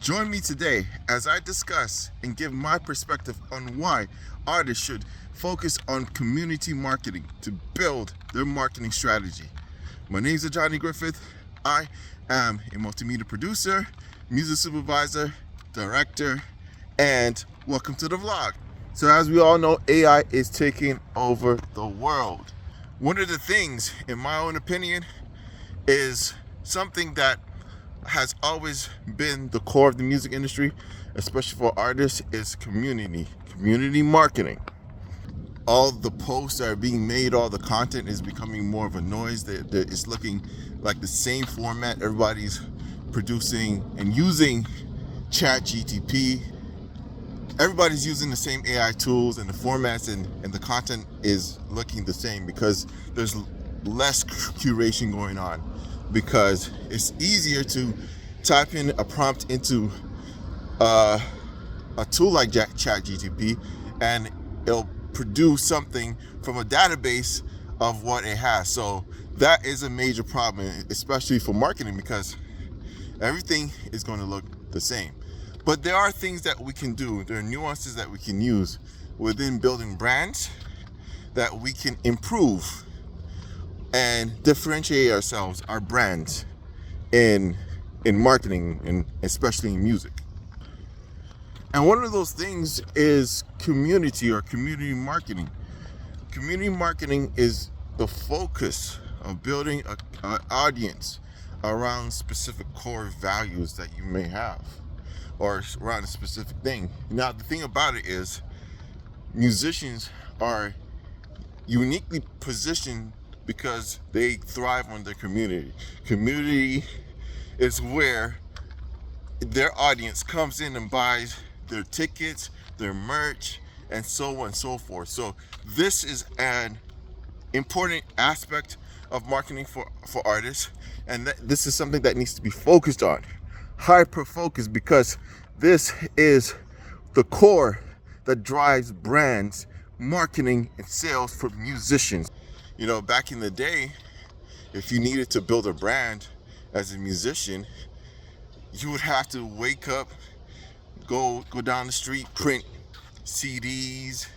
Join me today as I discuss and give my perspective on why artists should focus on community marketing to build their marketing strategy. My name is Ajani Griffith. I am a multimedia producer, music supervisor, director, and welcome to the vlog. So as we all know, AI is taking over the world. One of the things, in my own opinion, is something that has always been the core of the music industry, especially for artists, is community marketing. All the posts that are being made, all the content is becoming more of a noise. It's looking like the same format. Everybody's producing and using ChatGPT. Everybody's using the same AI tools, and the formats and the content is looking the same because there's less curation going on, because it's easier to type in a prompt into a tool like ChatGPT and it'll produce something from a database of what it has. So that is a major problem, especially for marketing, because everything is going to look the same. But there are things that we can do. There are nuances that we can use within building brands that we can improve and differentiate ourselves, our brands, in marketing, and especially in music. And one of those things is community or community marketing. Community marketing is the focus of building an audience around specific core values that you may have, or around a specific thing. Now, the thing about it is, musicians are uniquely positioned because they thrive on their community. Community is where their audience comes in and buys their tickets, their merch, and so on and so forth. So this is an important aspect of marketing for artists, and this is something that needs to be focused on, hyper focused, because this is the core that drives brands, marketing, and sales for musicians. You know, back in the day, if you needed to build a brand as a musician, you would have to wake up, go down the street, print CDs,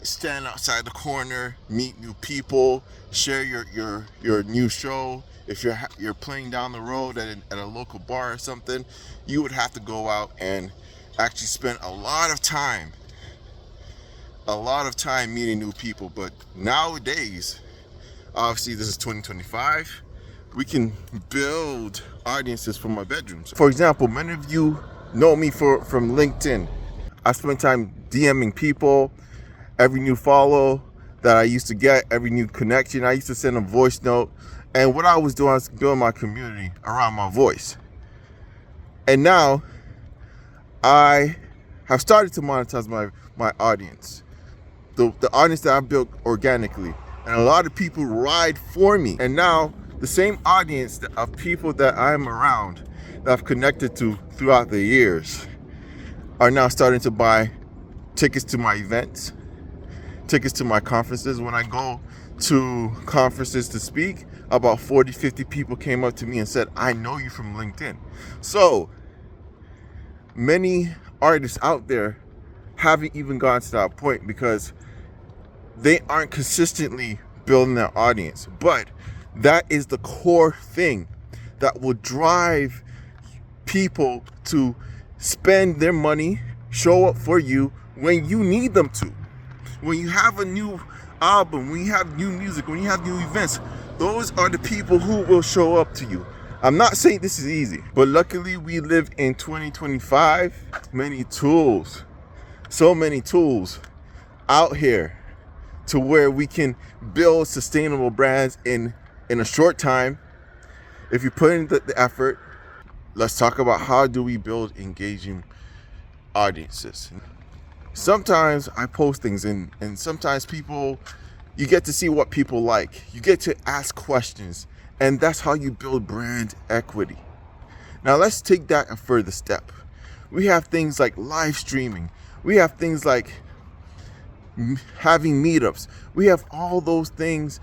stand outside the corner, meet new people, share your new show. If you're playing down the road at a local bar or something, you would have to go out and actually spend a lot of time meeting new people. But nowadays, obviously this is 2025, we can build audiences from our bedrooms. For example, many of you know me from LinkedIn. I spend time DMing people. Every new follow that I used to get, every new connection, I used to send a voice note. And what I was doing was building my community around my voice. And now I have started to monetize my audience, the audience that I built organically. And a lot of people ride for me. And now the same audience of people that I'm around, that I've connected to throughout the years, are now starting to buy tickets to my events, tickets to my conferences. When I go to conferences to speak, about 40, 50 people came up to me and said, "I know you from LinkedIn." So many artists out there haven't even gotten to that point because they aren't consistently building their audience. But that is the core thing that will drive people to spend their money, show up for you when you need them to. When you have a new album, when you have new music, when you have new events, those are the people who will show up to you. I'm not saying this is easy, but luckily we live in 2025. So many tools out here to where we can build sustainable brands in a short time if you put in the effort. Let's talk about how do we build engaging audiences. Sometimes I post things and sometimes you get to see what people like. You get to ask questions, and that's how you build brand equity. Now let's take that a further step. We have things like live streaming. We have things like having meetups. We have all those things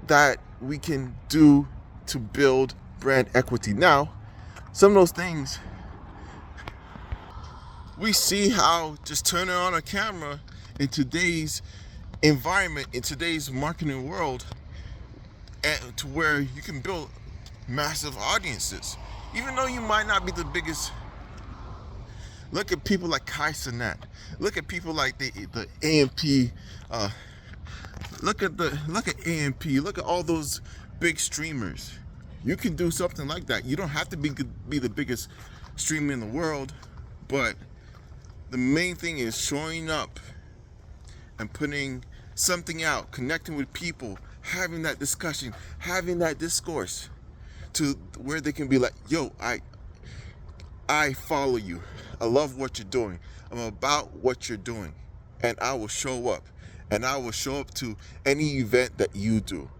that we can do to build brand equity. Now, some of those things We see how just turning on a camera in today's environment, in today's marketing world, and to where you can build massive audiences. Even though you might not be the biggest. Look at people like Kai Cenat. Look at people like the AMP. Look at AMP. Look at all those big streamers. You can do something like that. You don't have to be the biggest streamer in the world, but the main thing is showing up and putting something out, connecting with people, having that discussion, having that discourse, to where they can be like, yo, I follow you. I love what you're doing. I'm about what you're doing. And I will show up. And I will show up to any event that you do.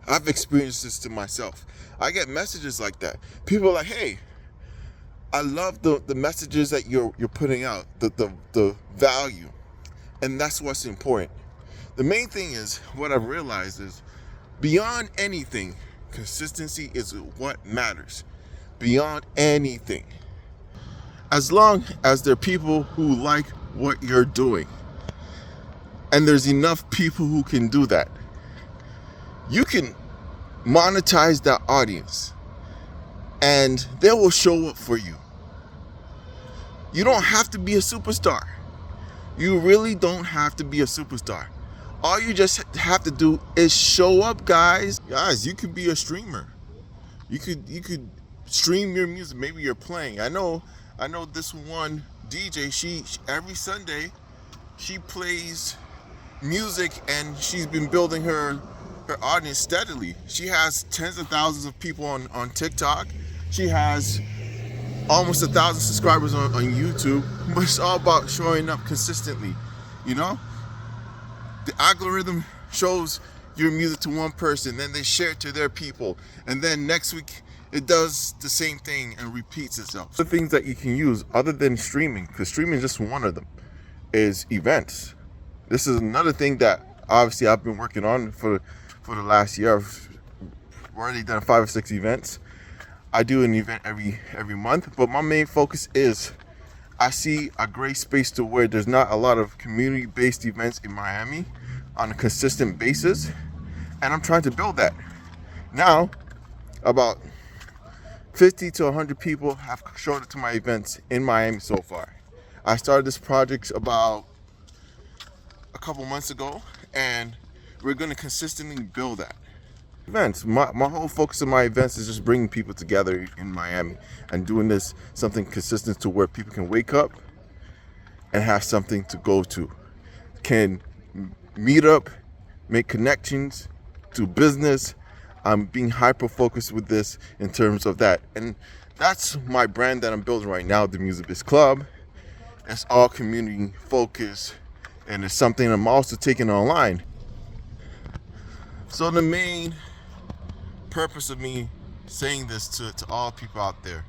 I've experienced this to myself. I get messages like that. People are like, hey, I love the messages that you're putting out, the value. And that's what's important. The main thing is, what I've realized is, beyond anything, consistency is what matters. Beyond anything. As long as there are people who like what you're doing, and there's enough people who can do that, you can monetize that audience and they will show up for you. You don't have to be a superstar. You really don't have to be a superstar. All you just have to do is show up, guys. Guys, you could be a streamer. You could stream your music. Maybe you're playing. I know this one DJ, she every Sunday she plays music, and she's been building her audience steadily. She has tens of thousands of people on TikTok. She has almost 1,000 subscribers on YouTube. But it's all about showing up consistently. You know, the algorithm shows your music to one person, then they share it to their people, and then next week it does the same thing and repeats itself. The things that you can use other than streaming, because streaming is just one of them, is events. This is another thing that obviously I've been working on for the last year. I've already done 5 or 6 events. I do an event every month, but my main focus is, I see a great space to where there's not a lot of community-based events in Miami on a consistent basis, and I'm trying to build that. Now, about 50 to 100 people have showed up to my events in Miami so far. I started this project about a couple months ago, and we're going to consistently build that. Events. My whole focus of my events is just bringing people together in Miami and doing this something consistent to where people can wake up and have something to go to, can meet up, make connections, do business. I'm being hyper focused with this in terms of that, and that's my brand that I'm building right now, the Music Biz Club. It's all community focused, and it's something I'm also taking online. So the main purpose of me saying this to all people out there,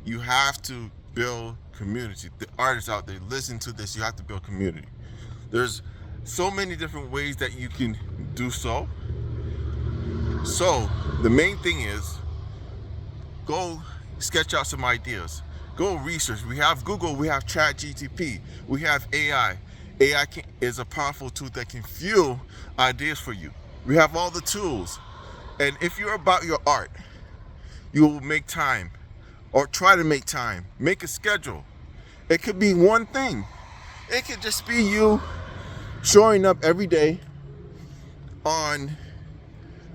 you have to build community. The artists out there, listen to this, you have to build community. There's so many different ways that you can do so. So the main thing is, go sketch out some ideas. Go research. We have Google, we have ChatGPT, we have AI. AI is a powerful tool that can fuel ideas for you. We have all the tools. And if you're about your art, you will make time, or try to make time. Make a schedule. It could be one thing. It could just be you showing up every day on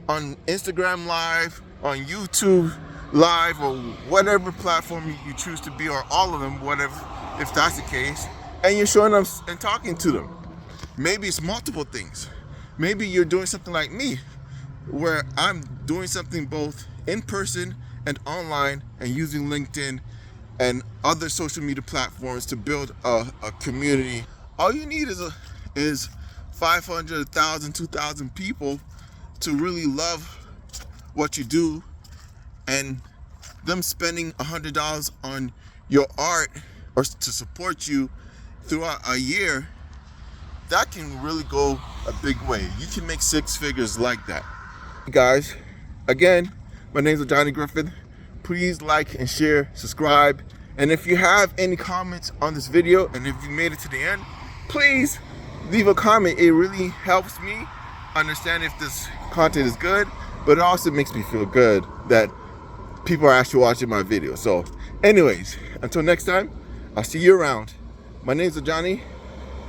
Instagram Live, on YouTube Live, or whatever platform you choose to be, or all of them, whatever, if that's the case, and you're showing up and talking to them. Maybe it's multiple things. Maybe you're doing something like me, where I'm doing something both in person and online, and using LinkedIn and other social media platforms to build a community. All you need is 500, 1,000, 2,000 people to really love what you do, and them spending $100 on your art or to support you throughout a year, that can really go a big way. You can make 6 figures like that. Guys, again, my name is Ajani Griffith. Please like and share, subscribe, And if you have any comments on this video, and if you made it to the end, please leave a comment. It really helps me understand if this content is good, but it also makes me feel good that people are actually watching my video. So anyways, until next time, I'll see you around. My name's Ajani,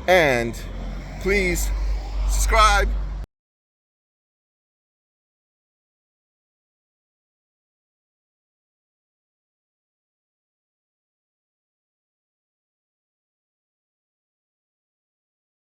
and please subscribe,